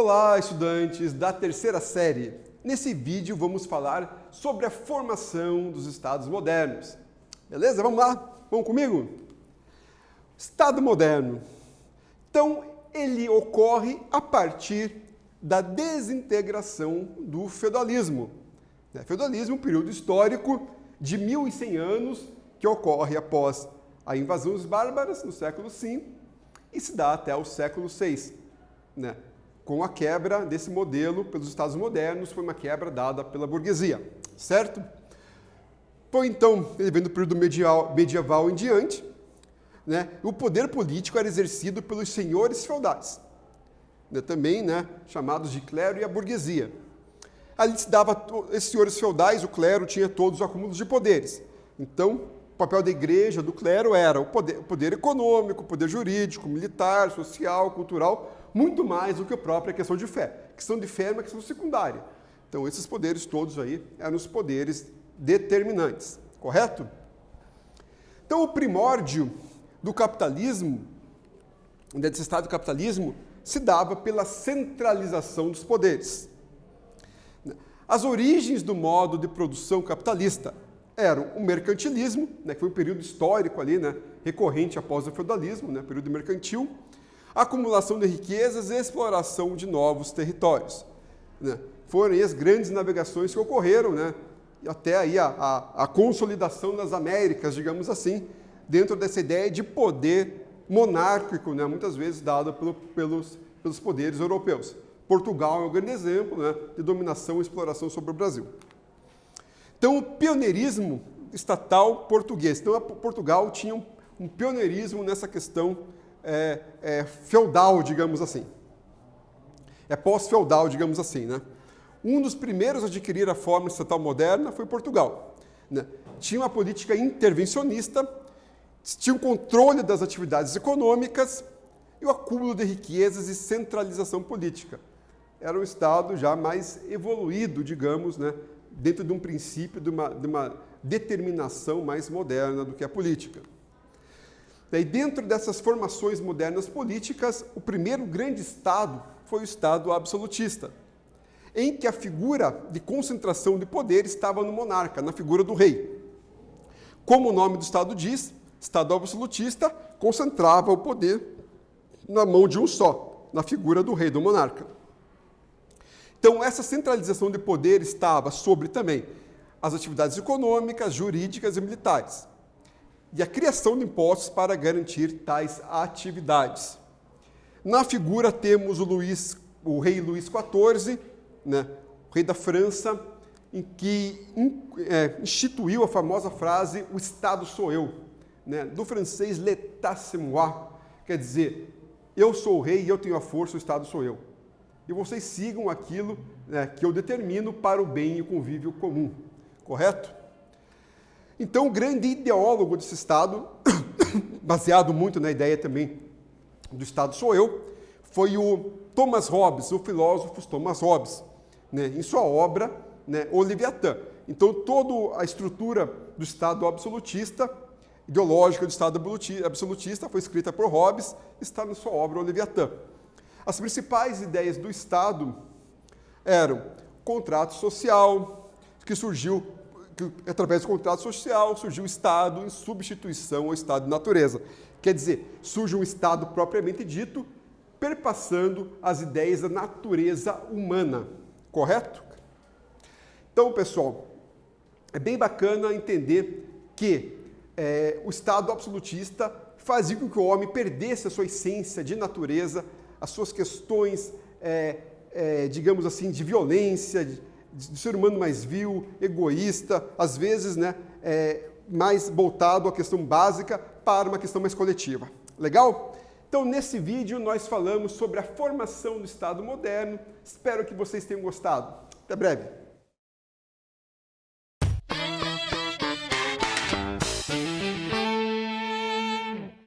Olá, estudantes da terceira série. Nesse vídeo vamos falar sobre a formação dos estados modernos. Beleza? Vamos lá? Vamos comigo? Estado moderno. Então, ele ocorre a partir da desintegração do feudalismo. Feudalismo, um período histórico de 1100 anos, que ocorre após a invasão dos bárbaros no século V e se dá até o século VI. Com a quebra desse modelo pelos estados modernos, foi uma quebra dada pela burguesia, certo? Foi então, ele vem do período medieval em diante, o poder político era exercido pelos senhores feudais, também chamados de clero e a burguesia. Ali se dava, esses senhores feudais, o clero tinha todos os acúmulos de poderes. Então, o papel da igreja, do clero, era o poder econômico, o poder jurídico, militar, social, cultural, muito mais do que a própria questão de fé. Questão de fé é uma questão secundária. Então, esses poderes todos aí eram os poderes determinantes, correto? Então, o primórdio do capitalismo, desse estado do capitalismo, se dava pela centralização dos poderes. As origens do modo de produção capitalista eram o mercantilismo, que foi um período histórico ali, recorrente após o feudalismo, período mercantil, a acumulação de riquezas e a exploração de novos territórios. Foram aí as grandes navegações que ocorreram, até aí a consolidação das Américas, digamos assim, dentro dessa ideia de poder monárquico, muitas vezes dado pelos poderes europeus. Portugal é um grande exemplo de dominação e exploração sobre o Brasil. Então, o pioneirismo estatal português. Então, Portugal tinha um pioneirismo nessa questão feudal, digamos assim. Pós-feudal, digamos assim. Um dos primeiros a adquirir a forma estatal moderna foi Portugal. Tinha uma política intervencionista, tinha um controle das atividades econômicas e o acúmulo de riquezas e centralização política. Era um Estado já mais evoluído, digamos, dentro de um princípio, de uma determinação mais moderna do que a política. Daí, dentro dessas formações modernas políticas, o primeiro grande Estado foi o Estado absolutista, em que a figura de concentração de poder estava no monarca, na figura do rei. Como o nome do Estado diz, Estado absolutista concentrava o poder na mão de um só, na figura do rei, do monarca. Então, essa centralização de poder estava sobre também as atividades econômicas, jurídicas e militares, e a criação de impostos para garantir tais atividades. Na figura temos o rei Luís XIV, o rei da França, em que instituiu a famosa frase, o Estado sou eu, do francês l'état c'est moi, quer dizer, eu sou o rei e eu tenho a força, o Estado sou eu. E vocês sigam aquilo que eu determino para o bem e o convívio comum, correto? Então, o grande ideólogo desse Estado, baseado muito na ideia também do Estado sou eu, foi o Thomas Hobbes, o filósofo Thomas Hobbes, em sua obra, O Leviatã. Então, toda a estrutura do Estado absolutista, ideológica do Estado absolutista, foi escrita por Hobbes, está na sua obra O Leviatã. As principais ideias do Estado eram contrato social, que através do contrato social surgiu o Estado em substituição ao Estado de natureza. Quer dizer, surge um Estado propriamente dito, perpassando as ideias da natureza humana, correto? Então, pessoal, é bem bacana entender que o Estado absolutista fazia com que o homem perdesse a sua essência de natureza, as suas questões, digamos assim, de violência, de ser humano mais vil, egoísta, às vezes mais voltado à questão básica para uma questão mais coletiva. Legal? Então, nesse vídeo, nós falamos sobre a formação do Estado moderno. Espero que vocês tenham gostado. Até breve!